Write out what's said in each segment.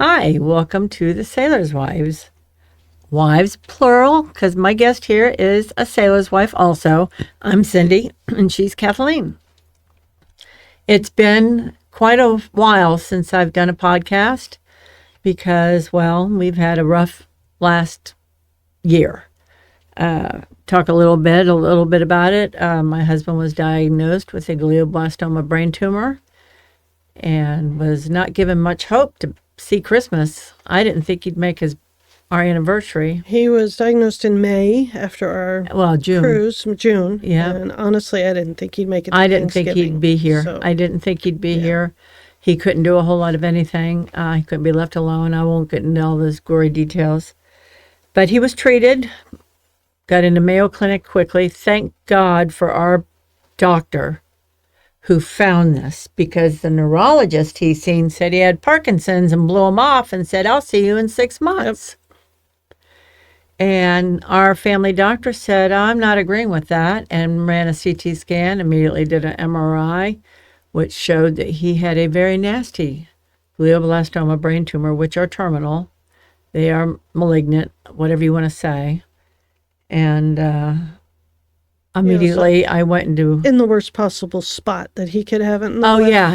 Hi, welcome to the Sailor's Wives. Wives, plural, because my guest here is a sailor's wife also. I'm Cindy, and she's Kathleen. It's been quite a while since I've done a podcast because, well, we've had a rough last year. Talk a little bit about it. My husband was diagnosed with a glioblastoma brain tumor and was not given much hope to see Christmas. I didn't think he'd make our anniversary. He was diagnosed in May after our June. cruise, June. Yeah. And honestly, I didn't think he'd make it to I didn't think Thanksgiving, he'd be here. so- I didn't think he'd be here. He couldn't do a whole lot of anything. He couldn't be left alone. I won't get into all those gory details. But he was treated, got into Mayo Clinic quickly. Thank God for our doctor who found this, because the neurologist he's seen said he had Parkinson's and blew him off and said, I'll see you in 6 months. And our family doctor said, I'm not agreeing with that, and ran a CT scan, immediately did an MRI, which showed that he had a very nasty glioblastoma brain tumor, which are terminal. They are malignant, whatever you want to say. And immediately I went into... In the worst possible spot that he could have it.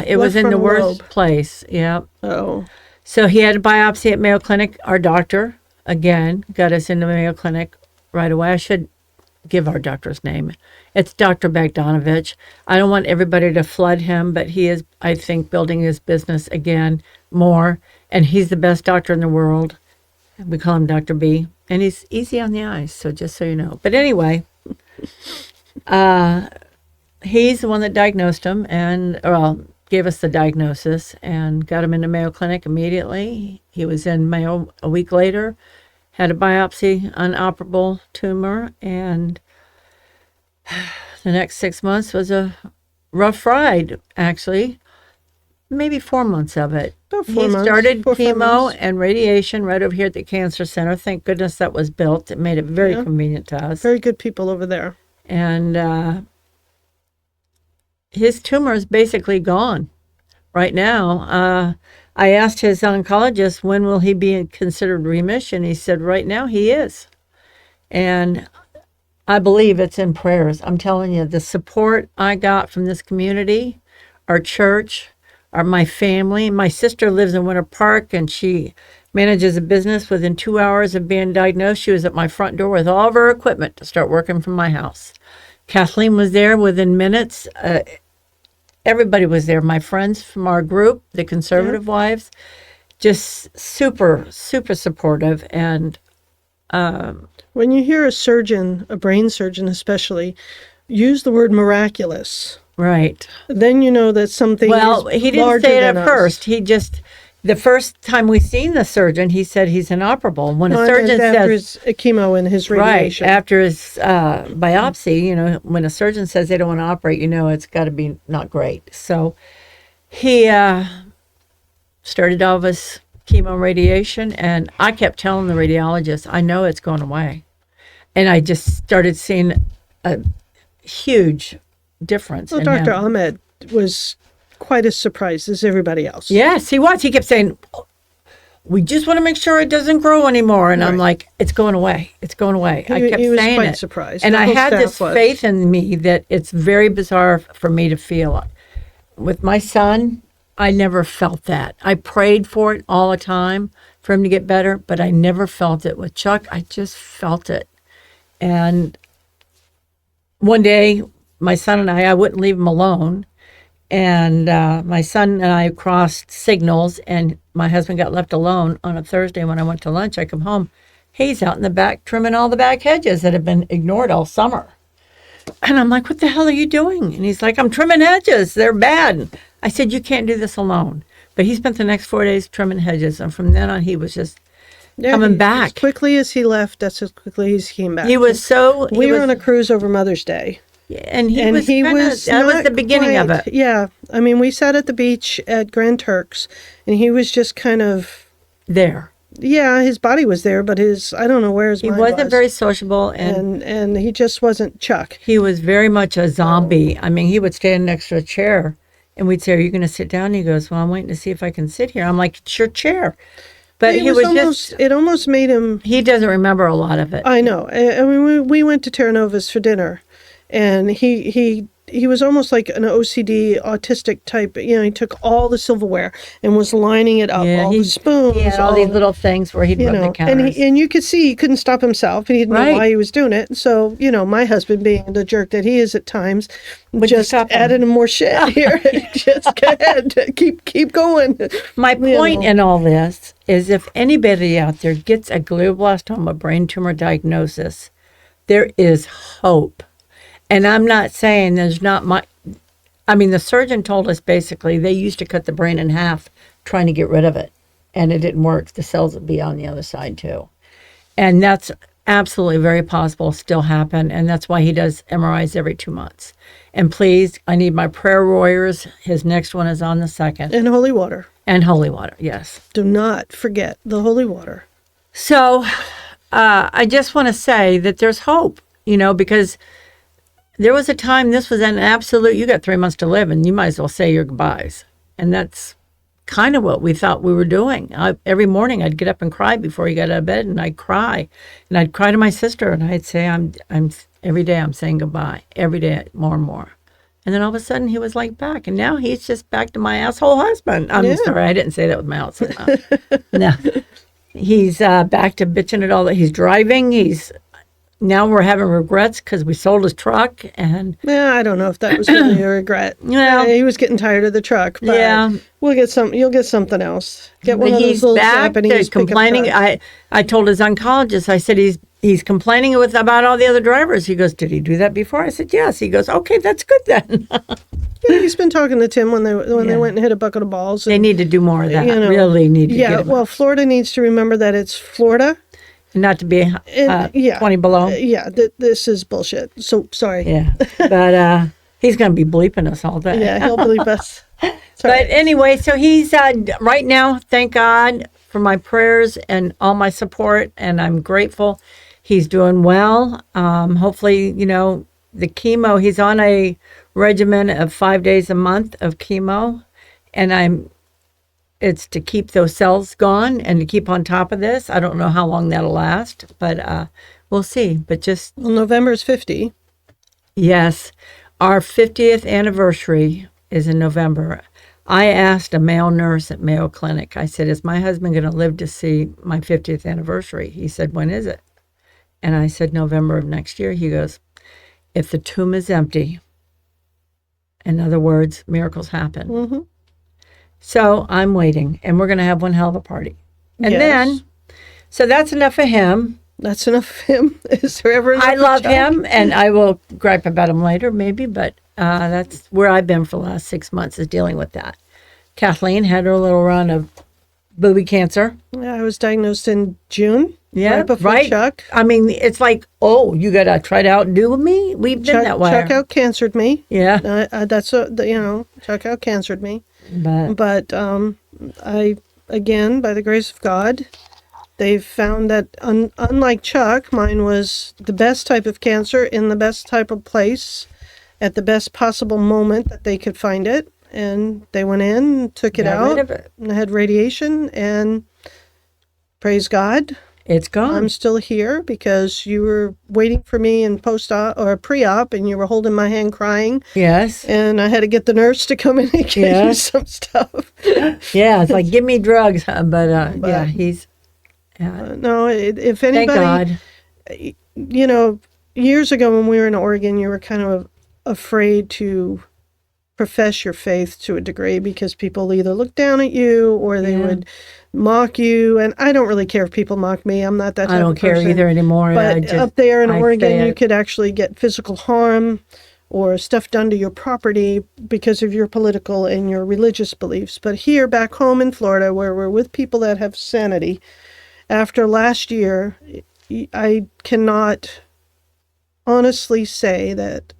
It was in the worst place. Yeah. Oh. So he had a biopsy at Mayo Clinic. Our doctor, again, got us into Mayo Clinic right away. I should give our doctor's name. It's Dr. Bogdanovich. I don't want everybody to flood him, but he is, I think, building his business again more. And he's the best doctor in the world. We call him Dr. B. And he's easy on the eyes, so just so you know. But anyway, he's the one that diagnosed him and, gave us the diagnosis and got him into Mayo Clinic immediately. He was in Mayo a week later, had a biopsy, unoperable tumor, and the next 6 months was a rough ride, actually. Maybe 4 months of it. About 4 He months. started 4 chemo months. and radiation right over here at the cancer center. Thank goodness that was built. It made it very convenient to us. Very good people over there. And his tumor is basically gone right now. I asked his oncologist, when will he be considered remission? He said, right now he is. And I believe it's in prayers. I'm telling you, the support I got from this community, our church, my family. My sister lives in Winter Park, and she manages a business. Within 2 hours of being diagnosed, she was at my front door with all of her equipment to start working from my house. Kathleen was there within minutes. Everybody was there. My friends from our group, the Conservative Wives, just super, super supportive. And when you hear a surgeon, a brain surgeon especially, use the word miraculous, right. then you know that something Well, is he didn't larger say it than at us. first. He just, the first time we seen the surgeon, he said he's inoperable. When No, a surgeon after says, his chemo and his radiation. right, after his biopsy, when a surgeon says they don't want to operate, it's got to be not great. So he started all of his chemo and radiation, and I kept telling the radiologist, I know it's going away. And I just started seeing a huge difference Well, in Dr. him. Ahmed was quite as surprised as everybody else. Yes, he was. He kept saying, we just want to make sure it doesn't grow anymore. And I'm Right. like, it's going away. It's going away. I kept he was saying quite it. surprised. And The I whole had this staff was. faith in me that it's very bizarre for me to feel. With my son, I never felt that. I prayed for it all the time for him to get better, but I never felt it. With Chuck, I just felt it. And one day, my son and I wouldn't leave him alone. And my son and I crossed signals, and my husband got left alone on a Thursday when I went to lunch. I come home. He's out in the back trimming all the back hedges that have been ignored all summer. And I'm like, what the hell are you doing? And he's like, I'm trimming hedges. They're bad. I said, you can't do this alone. But he spent the next 4 days trimming hedges. And from then on, he was just coming back. As quickly as he left, that's as quickly as he came back. He was so... We were on a cruise over Mother's Day. And he was that was the beginning of it. Yeah. I mean, we sat at the beach at Grand Turks, and he was just kind of... There. Yeah, his body was there, but I don't know where his mind was. He wasn't very sociable, and he just wasn't Chuck. He was very much a zombie. I mean, he would stand next to a chair, and we'd say, are you going to sit down? And he goes, well, I'm waiting to see if I can sit here. I'm like, it's your chair. But It he was just, it almost made him. he doesn't remember a lot of it. I know. I mean, we went to Terra Nova's for dinner, and he was almost like an OCD autistic type. You know, he took all the silverware and was lining it up, Yeah, all the spoons, he had all these little things where he'd you rub the know, counters. and you could see he couldn't stop himself, and he didn't know Right. why he was doing it. So, you know, my husband, being the jerk that he is at times, Would you just stop him? added more shit here. Just go ahead, keep going. My point know. in all this is if anybody out there gets a glioblastoma brain tumor diagnosis, there is hope. And I'm not saying there's not I mean, the surgeon told us basically they used to cut the brain in half trying to get rid of it, and it didn't work. The cells would be on the other side too. And that's absolutely very possible still happen, and that's why he does MRIs every 2 months. And please, I need my prayer warriors. His next one is on the 2nd. And holy water. And holy water, yes. Do not forget the holy water. So I just want to say that there's hope, you know, because there was a time this was an absolute, you got 3 months to live and you might as well say your goodbyes. And that's kind of what we thought we were doing. Every morning I'd get up and cry before he got out of bed, and I'd cry. And I'd cry to my sister, and I'd say, I'm every day I'm saying goodbye, every day more and more. And then all of a sudden he was like back, and now he's just back to my asshole husband. I'm sorry, I didn't say that with my outside mouth. No, he's back to bitching at all that he's driving. Now we're having regrets because we sold his truck, and Yeah, I don't know if that was really a regret. Well, He was getting tired of the truck. But yeah. we'll get some. You'll get something else. Get one of those he's little back Japanese to complaining. pickup trucks. I told his oncologist, I said he's complaining about all the other drivers. He goes, did he do that before? I said, yes. He goes, okay, that's good then. Yeah, he's been talking to Tim when they went and hit a bucket of balls. They And, need to do more of that. you know, Really need to yeah, get him well, Florida needs to remember that it's Florida. not to be yeah. 20 below. Yeah, this is bullshit. So sorry. Yeah, but he's going to be bleeping us all day. Yeah, he'll believe us. But anyway, so he's right now, thank God for my prayers and all my support, and I'm grateful. He's doing well. Hopefully, you know, the chemo, he's on a regimen of 5 days a month of chemo, and it's to keep those cells gone and to keep on top of this. I don't know how long that'll last, but we'll see. But just, Well, November's 50. yes, our 50th anniversary is in November. I asked a male nurse at Mayo Clinic, I said, is my husband going to live to see my 50th anniversary? He said, when is it? And I said, November of next year. He goes, if the tomb is empty, in other words, miracles happen. Mm-hmm. So I'm waiting, and we're going to have one hell of a party. And Yes. then, so that's enough of him. That's enough of him. Is there ever enough I of love Chuck? him, and I will gripe about him later, maybe, but that's where I've been for the last 6 months, is dealing with that. Kathleen had her little run of booby cancer. Yeah, I was diagnosed in June. Yeah, right before right. Chuck. I mean, it's like, oh, you got to try to outdo me? We've been that way. Chuck out cancered me. Yeah, That's Chuck out cancered me. but But I, again, by the grace of God, they've found that unlike Chuck, mine was the best type of cancer in the best type of place at the best possible moment that they could find it. And they went in, took it got out, rid of it. and had radiation, and praise God, It's gone. I'm still here because you were waiting for me in post-op or pre-op, and you were holding my hand crying, Yes. and I had to get the nurse to come in and get you Yes. some stuff. Yeah, it's like, give me drugs. But yeah, he's, No, if thank anybody, God. you know, years ago when we were in Oregon, you were kind of afraid to profess your faith to a degree because people either look down at you or they would mock you. And I don't really care if people mock me. I'm not that type I don't of care person. either anymore. But up there in I Oregon, say you it. could actually get physical harm or stuff done to your property because of your political and your religious beliefs. But here, back home in Florida, where we're with people that have sanity, after last year, I cannot honestly say that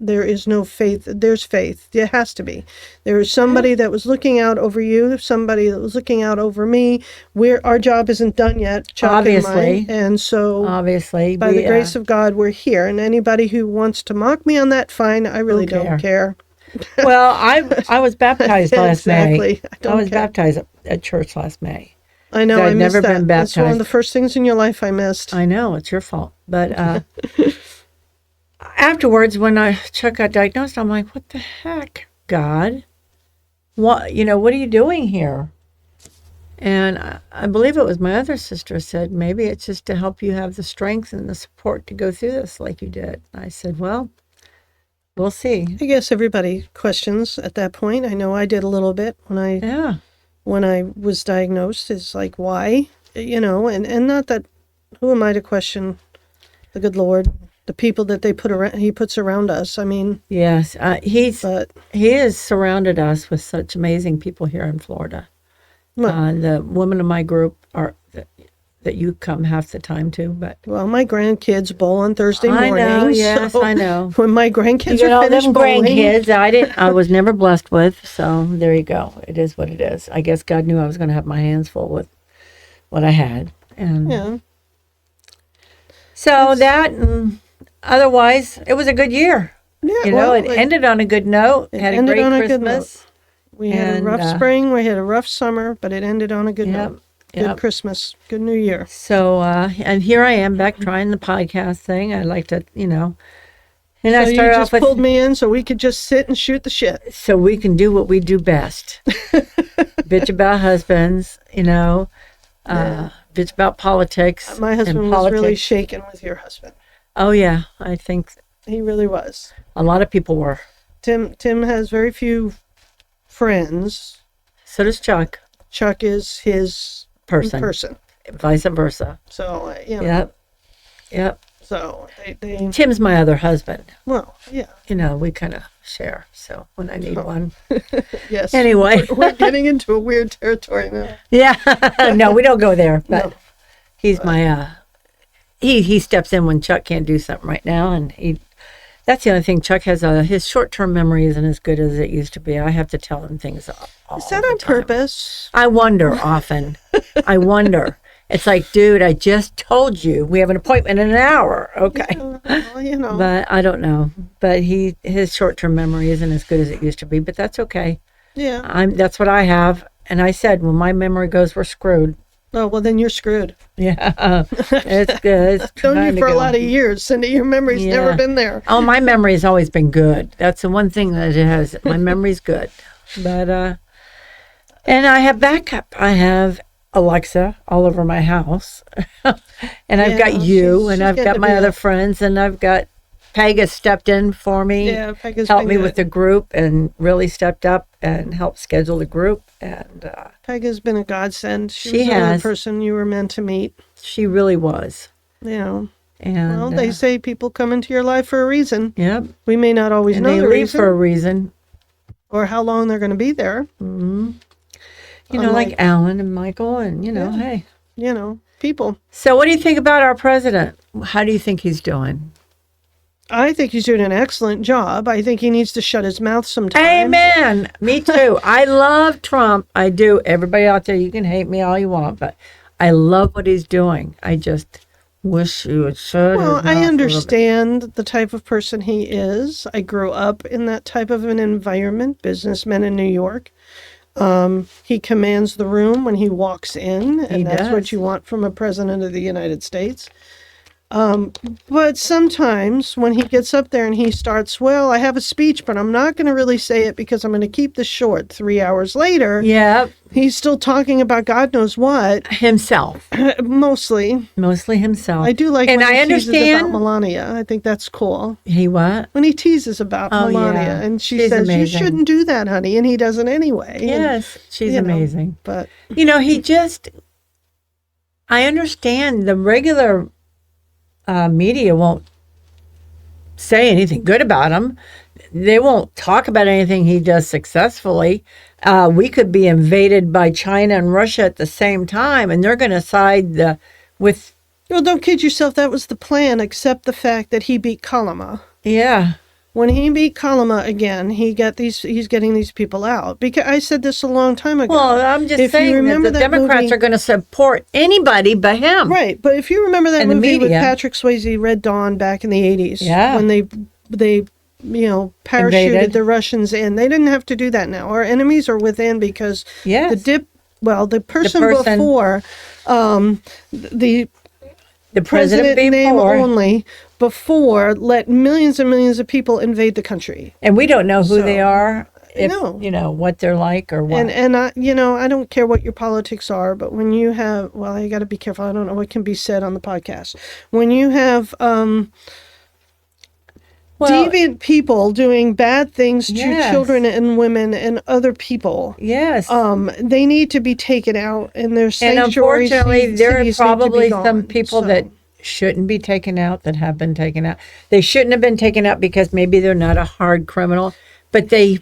there is no faith. There's faith. There has to be. There is somebody that was looking out over you, somebody that was looking out over me. Our job isn't done yet, Chuck Obviously. and mine. And so, Obviously. by the grace of God, we're here. And anybody who wants to mock me on that, fine. I really Don't don't care. Well, I was baptized last May. Exactly. I don't I was care. baptized at church last May. I know. I I'd missed never that. been That's one of baptized. the first things in your life I missed. I know, it's your fault. But afterwards, when Chuck got diagnosed, I'm like, what the heck, God? What are you doing here? And I believe it was my other sister said, maybe it's just to help you have the strength and the support to go through this like you did. I said, well, we'll see. I guess everybody questions at that point. I know I did a little bit Yeah. when I was diagnosed. Is like, why? And not that, who am I to question the good Lord, the people that he puts around us. I mean, Yes. but He has surrounded us with such amazing people here in Florida. well, The women in my group are that you come half the time to, but my grandkids bowl on Thursday mornings. I know, yes, so I know. When my grandkids You are know, finished them bowling, grandkids, I was never blessed with, so there you go. It is what it is. I guess God knew I was going to have my hands full with what I had. And yeah, so that, and otherwise, it was a good year. yeah. It ended on a good note. it Had a ended great on a good Christmas. we had a And, rough spring, we had a rough summer, but it ended on a good Yep, note. Good yep. Christmas, good New Year. So, and here I am back trying the podcast thing. I like to, and So I you started just off with, pulled me in so we could just sit and shoot the shit. so we can do what we do best. Bitch about husbands, bitch about politics. My and husband was really politics. shaken with your husband. Oh, yeah. I think He really was. a lot of people were. Tim has very few friends. So does Chuck. Chuck is his person. Vice versa. So, Yep. Yep. So they Tim's my other husband. well, yeah. We kind of share. So when I need one. Yes. Anyway. We're getting into a weird territory now. Yeah. No, we don't go there. But No. he's my, he steps in when Chuck can't do something right now. And that's the only thing. Chuck has his short-term memory isn't as good as it used to be. I have to tell him things all Is that the on time. purpose? I wonder often. I wonder. It's like, dude, I just told you we have an appointment in an hour. Okay. Well, But I don't know. But his short-term memory isn't as good as it used to be, but that's okay. yeah. That's what I have. And I said, when my memory goes, we're screwed. Oh, well, then you're screwed. Yeah. It's good. It's Known trying you to for a go. lot of years, Cindy. Your memory's Yeah. never been there. Oh, my memory has always been good. That's the one thing that it has. My memory's good. But, and I have backup. I have Alexa all over my house. And I've got you, she's and I've getting got to my be other friends, and I've got Peg has stepped in for me. Yeah, Peg has helped been me with good. the group and really stepped up and helped schedule the group. And Peg has been a godsend. She was another has. person you were meant to meet. she really was. And And they say people come into your life for a reason. yep. We may not always And know they the leave reason for a reason. or how long they're going to be there. Like Unlike- Alan and Michael, and Yeah. hey. People. So, what do you think about our president? How do you think he's doing? I think he's doing an excellent job. I think he needs to shut his mouth sometimes. Amen. Me too. I love Trump. I do. Everybody out there, you can hate me all you want, but I love what he's doing. I just wish he would shut Well, his mouth I a little bit. understand the type of person he is. I grew up in that type of an environment, businessman in New York. He commands the room when he walks in, and that's does. what you want from a president of the United States. But sometimes when he gets up there and he starts, well, I have a speech, but I'm not going to really say it because I'm going to keep this short. 3 hours later, Yeah, he's still talking about God knows what, himself. mostly. Mostly himself. I do like And when I he teases understand. about Melania. I think that's cool. He what? When he teases about Oh, Melania yeah. and she She's says, amazing. you shouldn't do that, honey. And he doesn't anyway. And, Yes, she's you know, amazing. but He just, I understand the regular media won't say anything good about him. They won't talk about anything he does successfully. We could be invaded by China and Russia at the same time, and they're going to side with, well, don't kid yourself. That was the plan, except the fact that he beat Kalama. yeah. When he beat Kalama again, he's getting these people out. Because I said this a long time ago. Well, I'm just If you saying that remember the that Democrats movie- are going to support anybody but him. Right, but if you remember that And the movie with media. Patrick Swayze, Red Dawn, back in the 80s, Yeah. when they parachuted Invaded. the Russians in, they didn't have to do that now. Our enemies are within because Yes. the dip well, the person person- before, the The president president name before, only, before let millions and millions of people invade the country. and we don't know who they So, are, if no. you know what they're like or what. And I, I don't care what your politics are, but when you have, well, you got to be careful. I don't know what can be said on the podcast. When you have deviant people doing bad things to Yes. children and women and other people, yes. they need to be taken out, and their And sanctuaries. unfortunately, there are cities need to be probably some gone. people So, that shouldn't be taken out that have been taken out. They shouldn't have been taken out because maybe they're not a hard criminal, but they've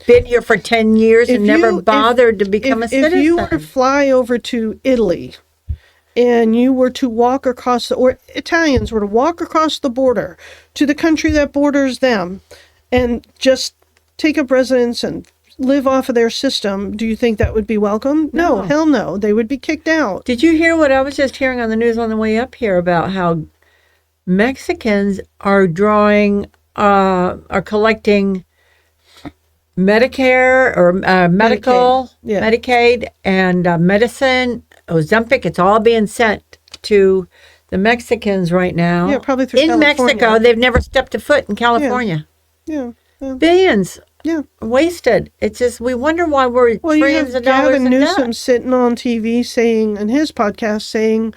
been here for 10 years and never bothered to become a citizen. If you were to fly over to Italy and you were to walk across or Italians were to walk across the border to the country that borders them and just take up residence and live off of their system, do you think that would be welcome? No, hell no. They would be kicked out. Did you hear what I was just hearing on the news on the way up here about how Mexicans are are collecting Medicare or medical, Medicaid and medicine, Ozempic, it's all being sent to the Mexicans right now. Yeah, probably through in California. Mexico. They've never stepped a foot in California. Yeah. Billions. Yeah. Wasted. It's just, we wonder why we're Well, you trillions have of dollars Gavin in Newsom debt. sitting on TV saying, in his podcast, saying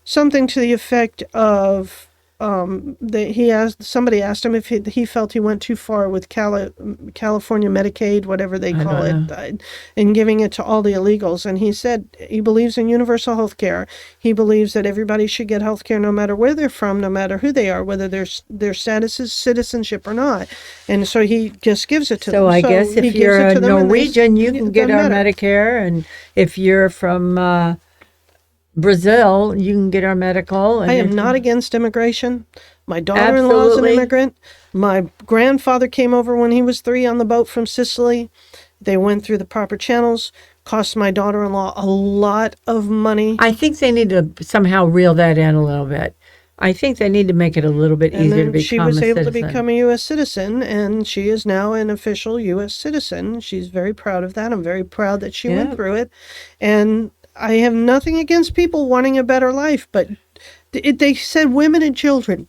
something to the effect of that somebody asked him if he felt he went too far with California Medicaid, whatever they call it, in giving it to all the illegals. And he said he believes in universal health care. He believes that everybody should get health care no matter where they're from, no matter who they are, whether their status is citizenship or not. And so he just gives it to them. So I guess he if gives you're it to a them and Norwegian, you can get our Medicare. And if you're from Brazil, you can get our medical. And I am not against immigration. My daughter-in-law is an immigrant. My grandfather came over when he was 3 on the boat from Sicily. They went through the proper channels. Cost my daughter-in-law a lot of money. I think they need to somehow reel that in a little bit. I think they need to make it a little bit easier to become a citizen. She was able to become a U.S. citizen, and she is now an official U.S. citizen. She's very proud of that. I'm very proud that she went through it. And I have nothing against people wanting a better life, but they said women and children.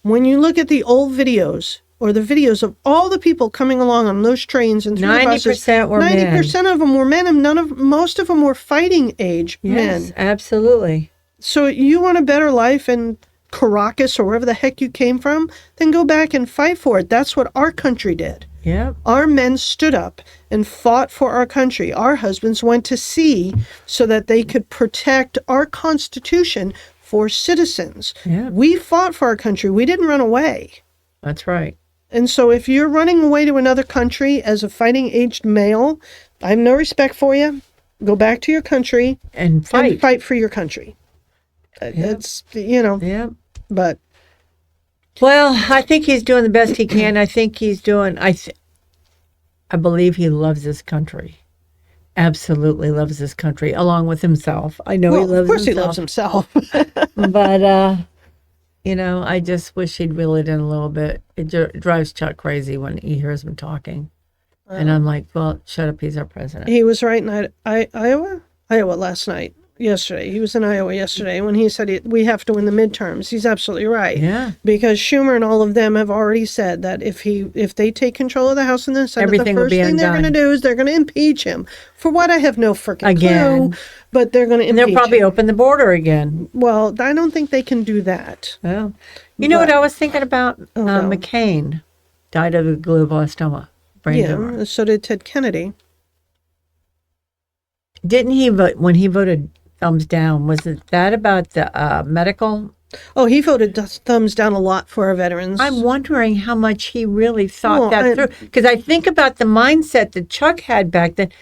When you look at the old videos or the videos of all the people coming along on those trains and through the buses, 90% were men. 90% of them were men, and most of them were fighting age men. Yes, absolutely. So you want a better life in Caracas or wherever the heck you came from, then go back and fight for it. That's what our country did. Yeah. Our men stood up and fought for our country. Our husbands went to sea so that they could protect our Constitution for citizens. Yeah. We fought for our country. We didn't run away. That's right. And so if you're running away to another country as a fighting aged male, I have no respect for you. Go back to your country and fight for your country. It's, Yeah. But well, I think he's doing the best he can. I think he's doing. I believe he loves this country. Absolutely loves this country, along with himself. I know he loves himself. Of course, he loves himself. But I just wish he'd reel it in a little bit. It drives Chuck crazy when he hears him talking, and I'm like, well, shut up. He's our president. He was right in Iowa last night. Yesterday. He was in Iowa yesterday when he said we have to win the midterms. He's absolutely right. Yeah. Because Schumer and all of them have already said that if they take control of the House and the Senate, everything the first thing they're going to do is they're going to impeach him. For what, I have no freaking clue. But they're going to impeach him. And they'll probably open the border again. Well, I don't think they can do that. Well, you know what I was thinking about? McCain died of glioblastoma. Brain tumor. So did Ted Kennedy. Didn't he vote when he voted thumbs down? Was it that about the medical? Oh, he voted thumbs down a lot for our veterans. I'm wondering how much he really thought that through. Because I think about the mindset that Chuck had back then.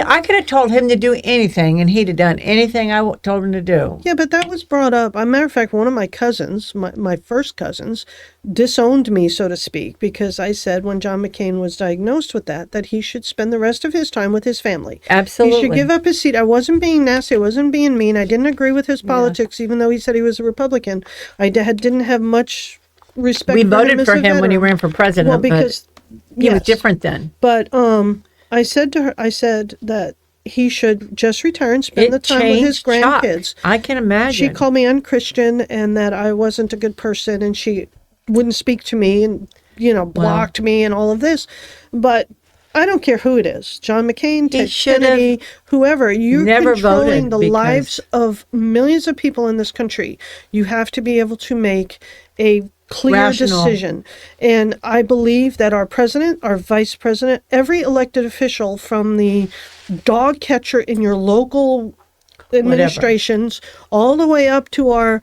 I could have told him to do anything, and he'd have done anything I told him to do. Yeah, but that was brought up. As a matter of fact, one of my cousins, my first cousins, disowned me, so to speak, because I said when John McCain was diagnosed with that he should spend the rest of his time with his family. Absolutely. He should give up his seat. I wasn't being nasty. I wasn't being mean. I didn't agree with his politics, even though he said he was a Republican. I didn't have much respect for him. We voted for him when he ran for president. Well, because he was different then. But I said that he should just retire and spend the It time with his changed Chuck. grandkids. I can imagine. She called me unchristian and that I wasn't a good person, and she wouldn't speak to me and, blocked me and all of this. But I don't care who it is. John McCain, Ted Kennedy, whoever. You're never controlling voted the because- lives of millions of people in this country. You have to be able to make a clear Rational. decision. And I believe that our president, our vice president, every elected official, from the dog catcher in your local administrations all the way up to our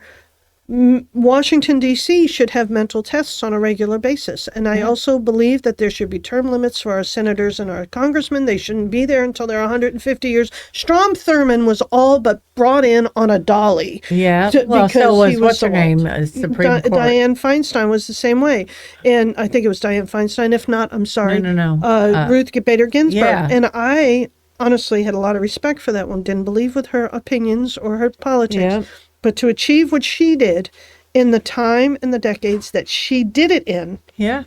Washington, D.C. should have mental tests on a regular basis. And I also believe that there should be term limits for our senators and our congressmen. They shouldn't be there until they're 150 years. Strom Thurmond was all but brought in on a dolly. Yeah, Because so was, he was what's so her name? old. Supreme Court. Dianne Feinstein was the same way. And I think it was Dianne Feinstein. If not, I'm sorry. No. Ruth Bader Ginsburg. yeah. And I honestly had a lot of respect for that one. Didn't believe with her opinions or her politics. Yeah. But to achieve what she did in the time and the decades that she did it in, Yeah.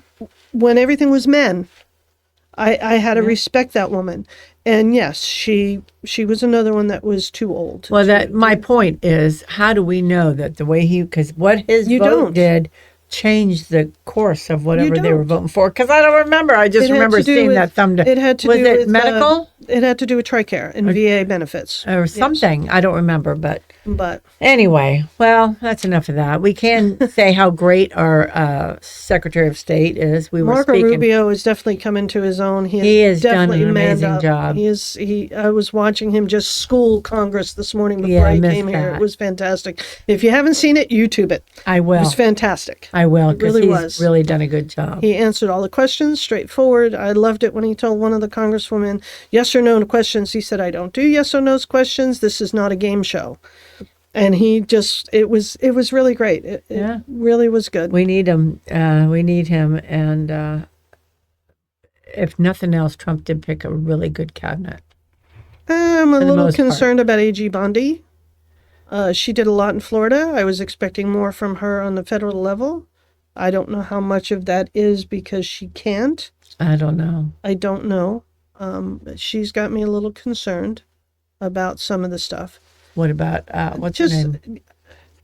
when everything was men, I had to respect that woman. And yes, she was another one that was too old. Well, my point is, how do we know that the way because what his You vote don't. did changed the course of whatever You they were don't. voting for? Because I don't remember. I just It had remember to do seeing with- that thumb. It had to was do it with medical it had to do with TRICARE and VA benefits. or something? I don't remember, but. But Anyway, well, that's enough of that. We can say how great our Secretary of State is. We were Marco speaking. Rubio is definitely coming to his own. He has done definitely an manned amazing up. job. I was watching him just school Congress this morning before Yeah, I I missed came here. that. It was fantastic. If you haven't seen it, YouTube it. I It will. was fantastic. I will, because really he's was. really done a good job. He answered all the questions straightforward. I loved it when he told one of the congresswomen yes or no questions. He said, "I don't do yes or no questions. This is not a game show." And he just, it was really great. It really was good. We need him. We need him. And if nothing else, Trump did pick a really good cabinet. I'm a the little most part. concerned about A.G. Bondi. She did a lot in Florida. I was expecting more from her on the federal level. I don't know how much of that is because she can't. I don't know. I don't know. She's got me a little concerned about some of the stuff. What about, what's her name?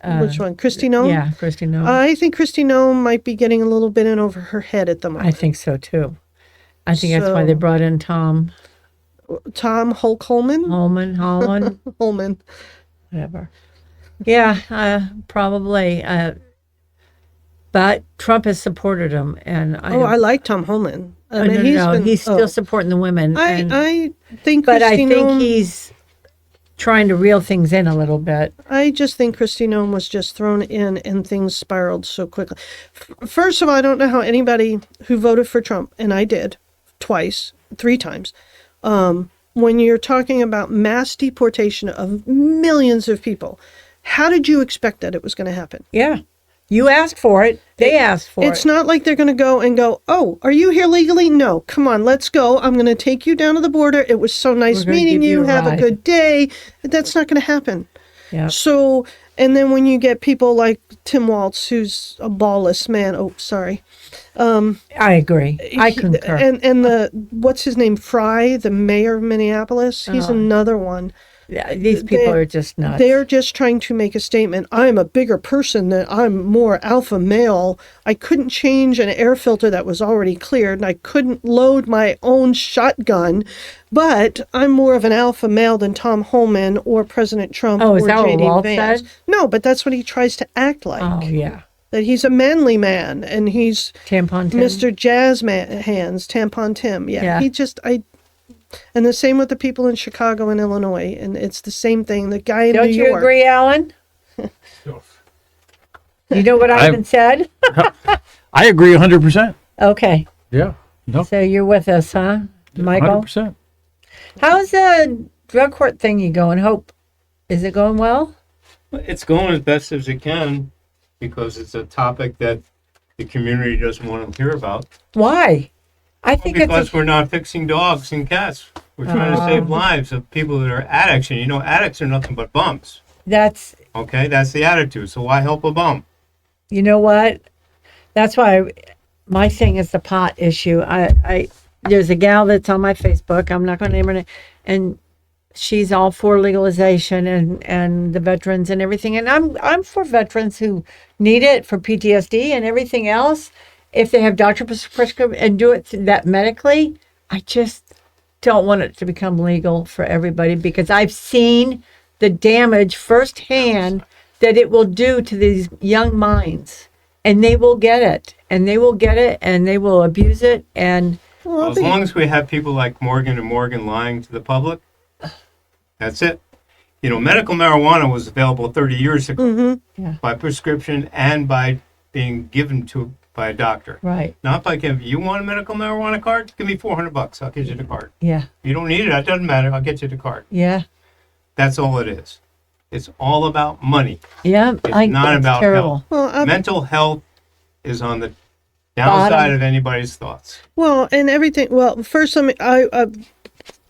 Which one? Kristi Noem? Yeah, Kristi Noem. I think Kristi Noem might be getting a little bit in over her head at the moment. I think so, too. I think that's why they So- brought in Tom Tom Holman? Holman, Holman. whatever. Yeah, probably. But Trump has supported him, and I like Tom Holman. I mean, he's still supporting the women. I think but I Kristi think Noem, he's trying to reel things in a little bit. I just think Kristi Noem was just thrown in and things spiraled so quickly. First of all, I don't know how anybody who voted for Trump, and I did twice, 3 times, when you're talking about mass deportation of millions of people, how did you expect that it was going to happen? Yeah. You asked for it. They asked for it. It's not like they're going to go, oh, are you here legally? No, come on, let's go. I'm going to take you down to the border. It was so nice We're gonna meeting give you you. a Have a ride." good day. That's not going to happen. Yeah. So, and then when you get people like Tim Walz, who's a ballless man. Oh, sorry. I agree. I concur. And the, what's his name? Fry, the mayor of Minneapolis. He's another one. Yeah, these people are just nuts. They're just trying to make a statement. I'm a bigger person than I'm more alpha male. I couldn't change an air filter that was already cleared, and I couldn't load my own shotgun. But I'm more of an alpha male than Tom Holman or President Trump Oh, is or that what J.D. Walt Vance. said? No, but that's what he tries to act like. Oh, yeah. That he's a manly man and he's Tampon Tim. Mr. Jazz Hands, Tampon Tim. Yeah. He just, and the same with the people in Chicago and Illinois. And it's the same thing. The guy in Don't New you York. agree, Alan? You know what Ivan said? I agree 100%. Okay. Yeah. No. So you're with us, huh, Michael? 100%. How's the drug court thingy going? Hope. Is it going well? It's going as best as it can because it's a topic that the community doesn't want to hear about. Why? I think Because it's we're not fixing dogs and cats. We're trying to save lives of people that are addicts. And addicts are nothing but bums. that's, Okay, that's the attitude. So why help a bum? you know what? That's why my thing is the pot issue. I there's a gal that's on my Facebook. I'm not going to name her name, and she's all for legalization and the veterans and everything. And I'm for veterans who need it for PTSD and everything else. If they have doctor prescription and do it that medically, I just don't want it to become legal for everybody because I've seen the damage firsthand that it will do to these young minds, and they will get it, and they will get it, and they will abuse it. And Well, as long as we have people like Morgan and Morgan lying to the public, that's it. You know, medical marijuana was available 30 years ago by prescription and by being given to by a doctor. right, Not by giving, you want a medical marijuana card? Give me $400. I'll get you the card. yeah, You don't need it. That doesn't matter. I'll get you the card. yeah, That's all it is. It's all about money. yeah. It's not it's about terrible. health. Well, Mental health is on the downside Bottom. of anybody's thoughts. well, and everything. Well, first, I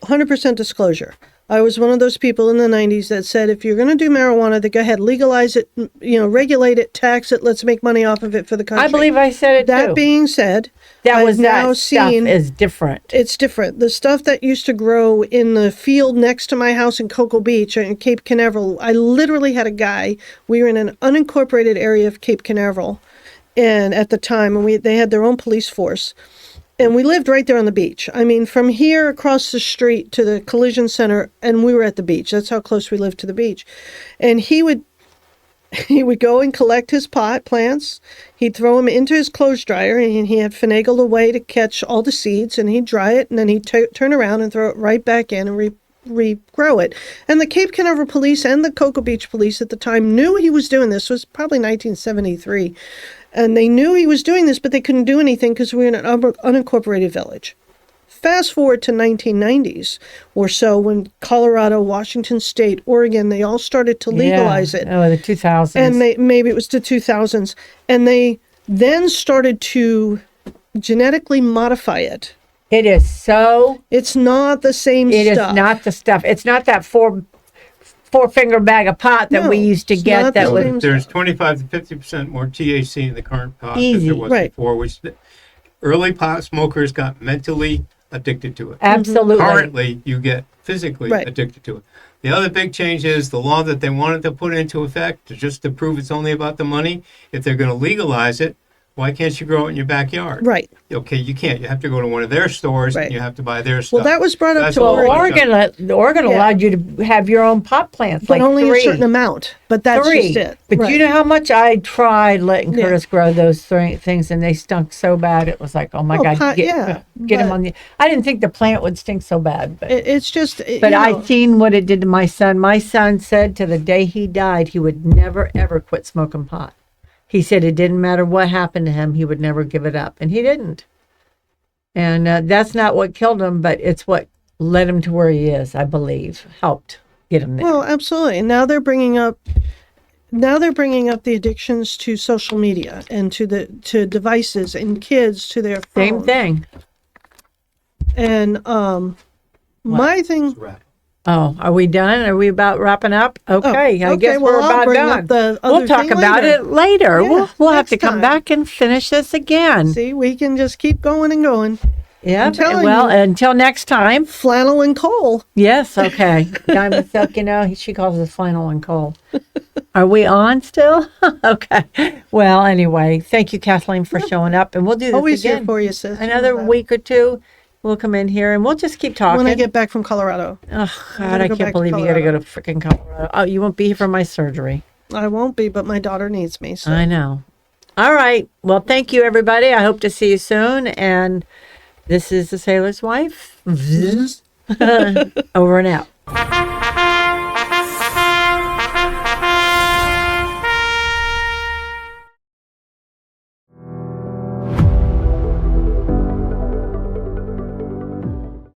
100% disclosure. I was one of those people in the 90s that said, if you're going to do marijuana, then go ahead, legalize it, regulate it, tax it, let's make money off of it for the country. I believe I said it That too. being said, that was I've now that stuff seen is different. it's different. The stuff that used to grow in the field next to my house in Cocoa Beach in Cape Canaveral, I literally had a guy. We were in an unincorporated area of Cape Canaveral, and at the time, and they had their own police force, and we lived right there on the beach. I mean, from here across the street to the collision center, and we were at the beach. That's how close we lived to the beach, and he would go and collect his pot plants. He'd throw them into his clothes dryer, and he had finagled a way to catch all the seeds, and he'd dry it, and then he'd turn around and throw it right back in and regrow it. And the Cape Canaveral police and the Cocoa Beach police at the time knew he was doing this. It was probably 1973. And they knew he was doing this, but they couldn't do anything because we were in an unincorporated village. Fast forward to 1990s or so when Colorado, Washington State, Oregon, they all started to legalize it. Oh, the 2000s. And maybe it was the 2000s. And they then started to genetically modify it. it is so. It's not the same It stuff. is not the stuff. It's not that four-finger bag of pot that we No, used to it's get. not That the was same There's 25 to 50% more THC in the current pot than Easy. there was Right. before, which early pot smokers got mentally addicted to it. absolutely. Currently, you get physically Right. addicted to it. The other big change is the law that they wanted to put into effect, just to prove it's only about the money. If they're going to legalize it, why can't you grow it in your backyard? Right. Okay, you can't. You have to go to one of their stores Right. and you have to buy their stuff. Well, that was brought up That's to all Well, Oregon. Oregon Yeah. allowed you to have your own pot plants, But like only three. a certain amount. But that's Three. just it. But Right. you know how much I tried letting Yeah. Curtis grow those things, and they stunk so bad. It was like, oh my God, pot, get yeah, him but- on the. I didn't think the plant would stink so bad, but It's just. but I seen what it did to my son. My son said to the day he died, he would never ever quit smoking pot. He said it didn't matter what happened to him, he would never give it up, and he didn't. And that's not what killed him, but it's what led him to where he is. I believe helped get him there. Well, absolutely. And now they're bringing up. Now they're bringing up the addictions to social media and to devices and kids to their Same phones. thing. And my thing. Right. Oh, are we done? Are we about wrapping up? Okay, I okay, guess well, we're I'll about bring done. up the We'll other talk thing about later. it later. Yeah, we'll have to next come time. back and finish this again. See, we can just keep going and going. Yeah. telling Well, you. until next time. Flannel and coal. Yes. Okay. Diamond Silk. She calls us flannel and coal. Are we on still? Okay. Well, anyway, thank you, Kathleen, for showing up, and we'll do this Always again. here for you, sis. Another week or two. We'll come in here and we'll just keep talking. When I get back from Colorado. Oh God, gonna I go can't back to believe you got to go to freaking Colorado. Oh, you won't be here for my surgery. I won't be, but my daughter needs me. So. I know. All right. Well, thank you, everybody. I hope to see you soon. And this is the Sailor's Wife. Over and out.